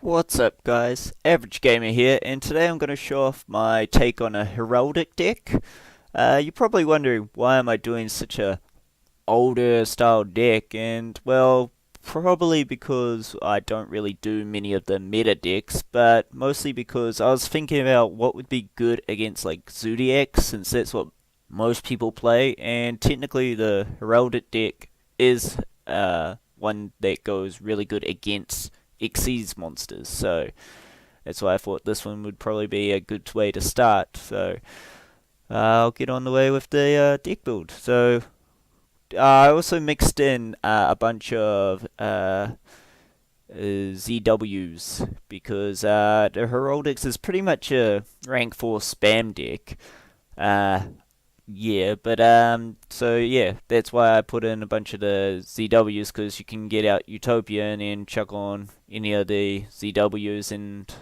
What's up guys, AverageGamer here, and today I'm going to show off my take on a Heraldic deck. You're probably wondering why am I doing such a older style deck, and well, probably because I don't really do many of the meta decks, but mostly because I was thinking about what would be good against like Zodiacs, since that's what most people play, and technically the Heraldic deck is one that goes really good against Xyz monsters, so that's why I thought this one would probably be a good way to start. So I'll get on the way with the deck build. So I also mixed in a bunch of ZWs because the Heraldics is pretty much a rank 4 spam deck. Yeah, but so yeah, that's why I put in a bunch of the ZWs, because you can get out Utopia and then chuck on any of the ZWs and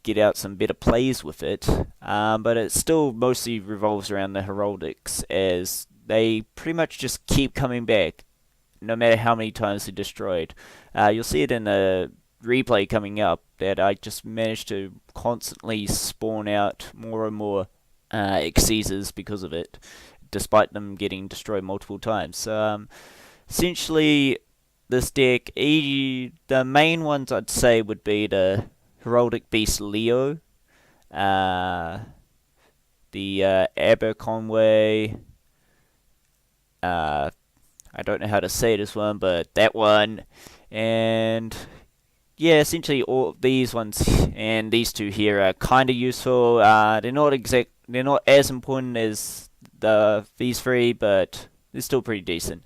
get out some better plays with it. But it still mostly revolves around the Heraldics, as they pretty much just keep coming back, no matter how many times they're destroyed. You'll see it in the replay coming up that I just managed to constantly spawn out more and more Xyzes because of it, despite them getting destroyed multiple times. Essentially, this deck, the main ones I'd say would be the Heraldic Beast Leo, the Aberconway, I don't know how to say this one, but that one, and yeah, essentially all these ones and these two here are kind of useful. They're not as important as these three, but they're still pretty decent.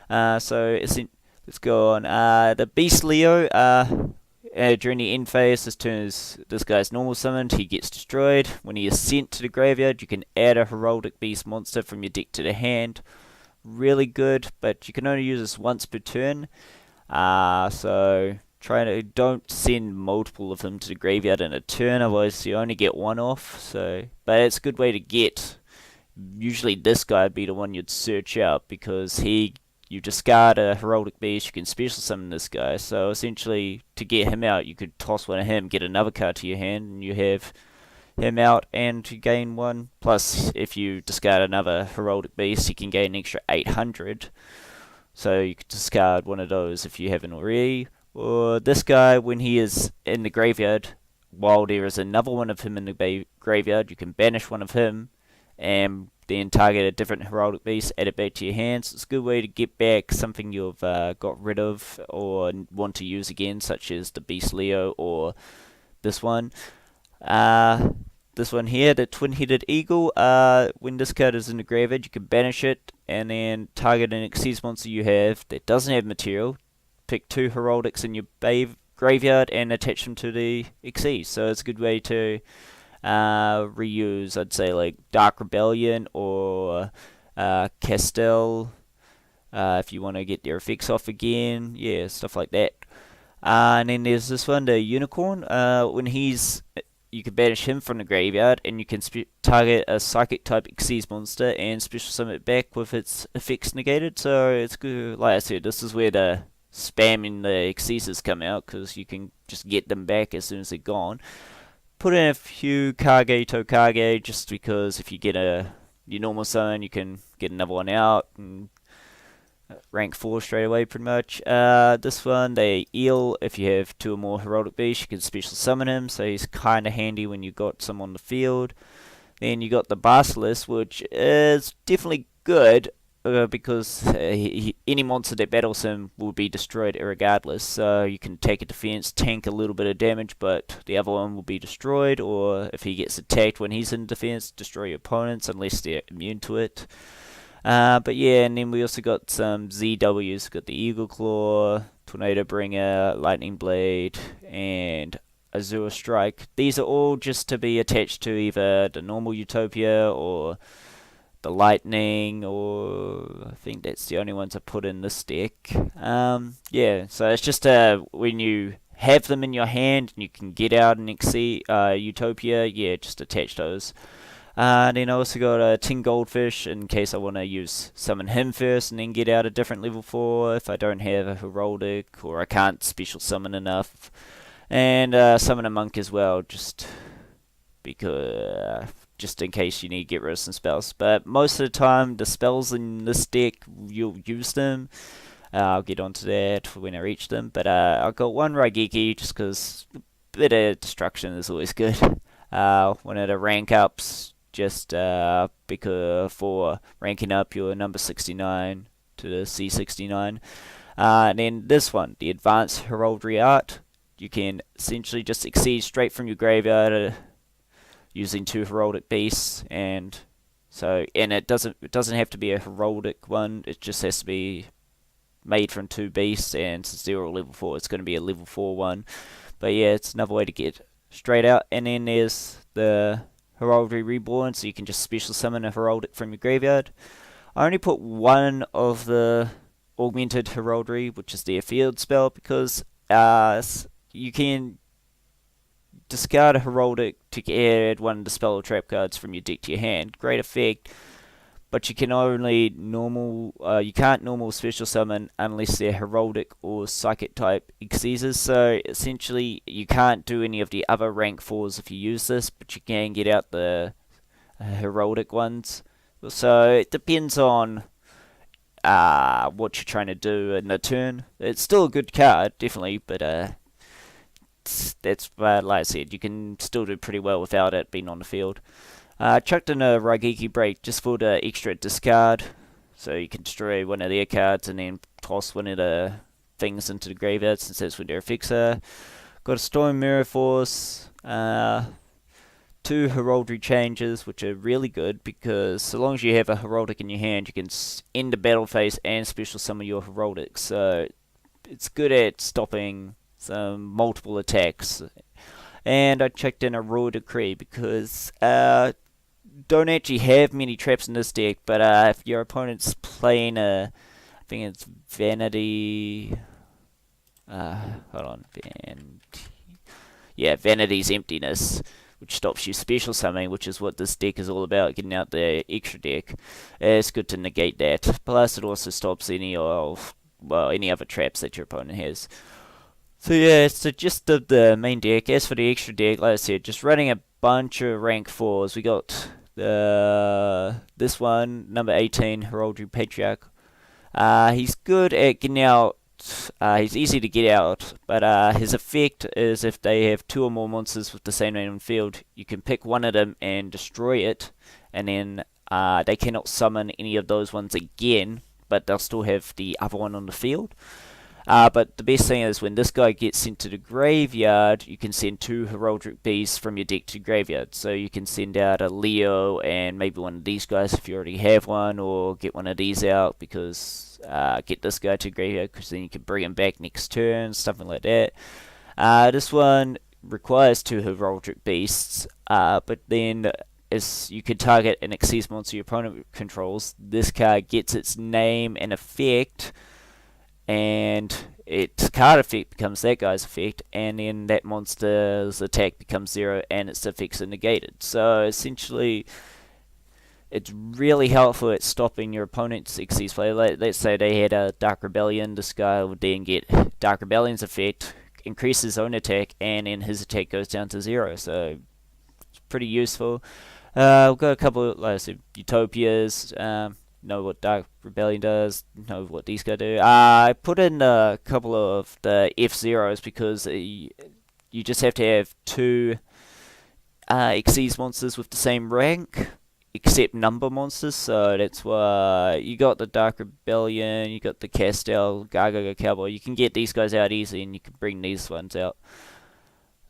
So let's go on. The Beast Leo, during the end phase, as soon as this guy's normal summoned, he gets destroyed. When he is sent to the graveyard, you can add a Heraldic Beast monster from your deck to the hand. Really good, but you can only use this once per turn. So don't send multiple of them to the graveyard in a turn, otherwise you only get one off. But it's a good way to get. Usually this guy would be the one you'd search out, because you discard a Heraldic Beast, you can special summon this guy. So essentially, to get him out, you could toss one of him, get another card to your hand, and you have him out, and you gain one. Plus, if you discard another Heraldic Beast, you can gain an extra 800. So you could discard one of those if you haven't already. Or this guy, when he is in the graveyard, while there is another one of him in the graveyard, you can banish one of him and then target a different Heraldic Beast, add it back to your hands. It's a good way to get back something you've got rid of or want to use again, such as the Beast Leo or this one. This one here, the Twin-Headed Eagle, when this card is in the graveyard, you can banish it and then target an Xyz monster you have that doesn't have material. Pick 2 Heraldics in your graveyard and attach them to the Xyz. So it's a good way to reuse, I'd say, like Dark Rebellion or Castell, if you want to get their effects off again. Yeah, stuff like that. And then there's this one, the Unicorn. When you can banish him from the graveyard, and you can target a Psychic type Xyz monster and special summon it back with its effects negated. So it's good. Like I said, this is where the spamming the Xyzes come out, because you can just get them back as soon as they're gone. Put in a few Kage Tokage, just because if you get your normal summon, you can get another one out and rank 4 straight away, pretty much. This one, the Eel, if you have 2 or more Heraldic Beasts, you can special summon him, so he's kind of handy when you got some on the field. Then you got the Basilisk, which is definitely good, because any monster that battles him will be destroyed regardless. So you can take a defense, tank a little bit of damage, but the other one will be destroyed. Or if he gets attacked when he's in defense, destroy your opponents unless they're immune to it. But yeah, and then we also got some ZWs. Got the Eagle Claw, Tornado Bringer, Lightning Blade, and Azure Strike. These are all just to be attached to either the normal Utopia or the Lightning, or I think that's the only ones I put in this deck. Yeah, so it's just when you have them in your hand and you can get out an Utopia, yeah, just attach those. Then I also got a 10 goldfish in case I want to summon him first and then get out a different level 4 if I don't have a Heraldic or I can't special summon enough. And summon a monk as well, just in case you need to get rid of some spells. But most of the time, the spells in this deck, you'll use them. I'll get onto that when I reach them. But I've got one Raigeki just because a bit of destruction is always good. One of the rank ups, just because for ranking up your number 69 to the C69. And then this one, the Advanced Heraldry Art. You can essentially just exceed straight from your graveyard using 2 Heraldic Beasts, and it doesn't have to be a Heraldic one. It just has to be made from 2 beasts, and since they're all level 4, it's going to be a level 4 one. But yeah, it's another way to get straight out. And then there's the Heraldry Reborn, so you can just special summon a Heraldic from your graveyard. I only put one of the Augmented Heraldry, which is their field spell, because you can discard a Heraldic to add one of the spell or trap cards from your deck to your hand. Great effect, but you can only you can't normal special summon unless they're Heraldic or Psychic type Xyzes. So essentially, you can't do any of the other rank 4s if you use this, but you can get out the Heraldic ones. So it depends on what you're trying to do in the turn. It's still a good card, definitely, but that's like I said, you can still do pretty well without it being on the field. Chucked in a Raigeki Break just for the extra discard, so you can destroy one of their cards and then toss one of the things into the graveyard since that's what their effects are. Got a Storm Mirror Force, 2 Heraldry Changes, which are really good because so long as you have a Heraldic in your hand, you can end the battle phase and special summon your Heraldic. So it's good at stopping some multiple attacks. And I checked in a Royal Decree because don't actually have many traps in this deck, but if your opponent's playing I think it's Vanity. Vanity's Emptiness, which stops you special summoning, which is what this deck is all about, getting out the extra deck. It's good to negate that. Plus, it also stops any other traps that your opponent has. So yeah, it's the gist of the main deck. As for the extra deck, like I said, just running a bunch of rank 4s. We got this one, number 18, Heraldry Patriarch. He's good at getting out. He's easy to get out, but his effect is if they have 2 or more monsters with the same name on field, you can pick one of them and destroy it, and then they cannot summon any of those ones again, but they'll still have the other one on the field. But the best thing is when this guy gets sent to the graveyard, you can send 2 Heraldic Beasts from your deck to graveyard. So you can send out a Leo and maybe one of these guys if you already have one, or get one of these out because get this guy to graveyard because then you can bring him back next turn, something like that. This one requires 2 Heraldic Beasts, but then as you can target an Xyz monster your opponent controls, this card gets its name and effect, and its card effect becomes that guy's effect, and then that monster's attack becomes 0 and its effects are negated. So essentially, it's really helpful at stopping your opponent's Xyz play. Let's say they had a Dark Rebellion, this guy would then get Dark Rebellion's effect, increase his own attack, and then his attack goes down to 0. So it's pretty useful. We've got a couple of, like I said, Utopias. Know what Dark Rebellion does, know what these guys do. I put in a couple of the F-Zeros because you just have to have 2 Xyz monsters with the same rank, except number monsters, so that's why you got the Dark Rebellion, you got the Castel, Gargoyle Cowboy. You can get these guys out easy and you can bring these ones out.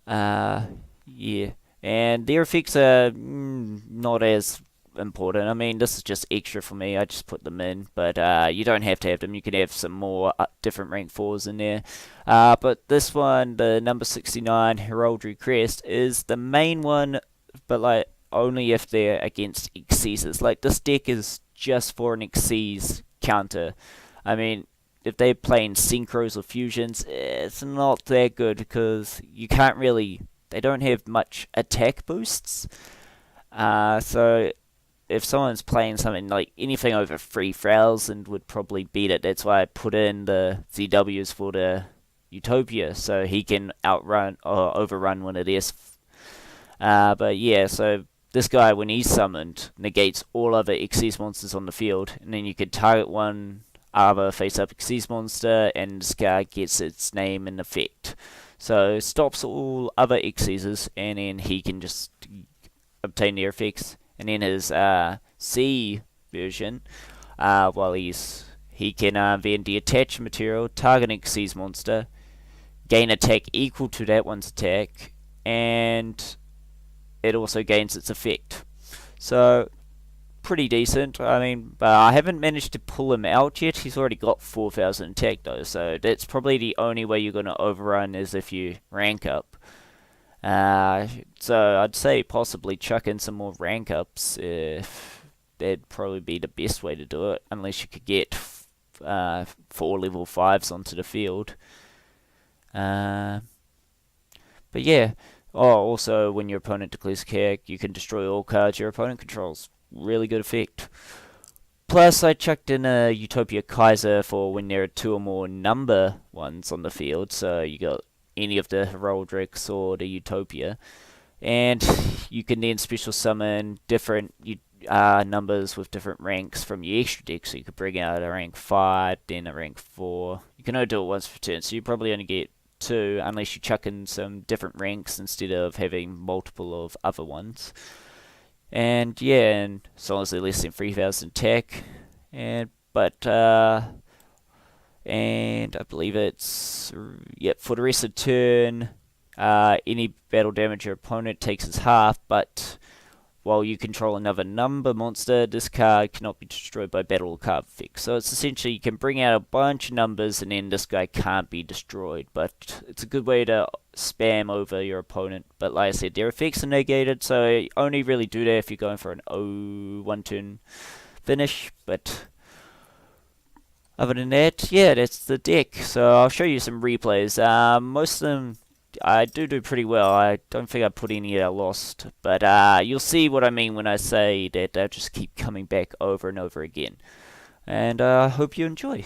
Yeah, and their effects are not as important. I mean, this is just extra for me. I just put them in, but you don't have to have them. You can have some more different rank 4s in there. But this one, the number 69 Heraldry Crest, is the main one, but like only if they're against Xyzes. Like this deck is just for an Xyz counter. I mean, if they're playing synchros or fusions, it's not that good because you can't really. They don't have much attack boosts. So if someone's playing something like anything over 3,000 would probably beat it. That's why I put in the ZWs for the Utopia, so he can outrun or overrun one of this. But yeah, so this guy, when he's summoned, negates all other Xyz monsters on the field, and then you can target one other face-up Xyz monster, and this guy gets its name and effect. So stops all other Xyzs, and then he can just obtain their effects. And then his C version, while he can then detach material, target an Xyz monster, gain attack equal to that one's attack, and it also gains its effect. So pretty decent. I mean, but I haven't managed to pull him out yet. He's already got 4,000 attack though, so that's probably the only way you're going to overrun is if you rank up. So I'd say possibly chuck in some more rank ups. If that'd probably be the best way to do it, unless you could get 4 level 5s onto the field. But yeah. Oh, also, when your opponent declares a character, you can destroy all cards your opponent controls. Really good effect. Plus, I chucked in a Utopia Kaiser for when there are 2 or more number ones on the field. So you got any of the Heraldics or the Utopia. And you can then special summon different numbers with different ranks from your extra deck. So you could bring out a rank 5, then a rank 4. You can only do it once per turn, so you probably only get 2, unless you chuck in some different ranks instead of having multiple of other ones. And yeah, and as long as they're less than 3,000 attack, and I believe it's for the rest of the turn, any battle damage your opponent takes is half, but while you control another number monster, this card cannot be destroyed by battle or card effects. So it's essentially you can bring out a bunch of numbers and then this guy can't be destroyed. But it's a good way to spam over your opponent. But like I said, their effects are negated, so you only really do that if you're going for an 1 turn finish. But other than that, yeah, that's the deck. So I'll show you some replays. Most of them I do pretty well. I don't think I put any lost, but you'll see what I mean when I say that I just keep coming back over and over again. And I hope you enjoy.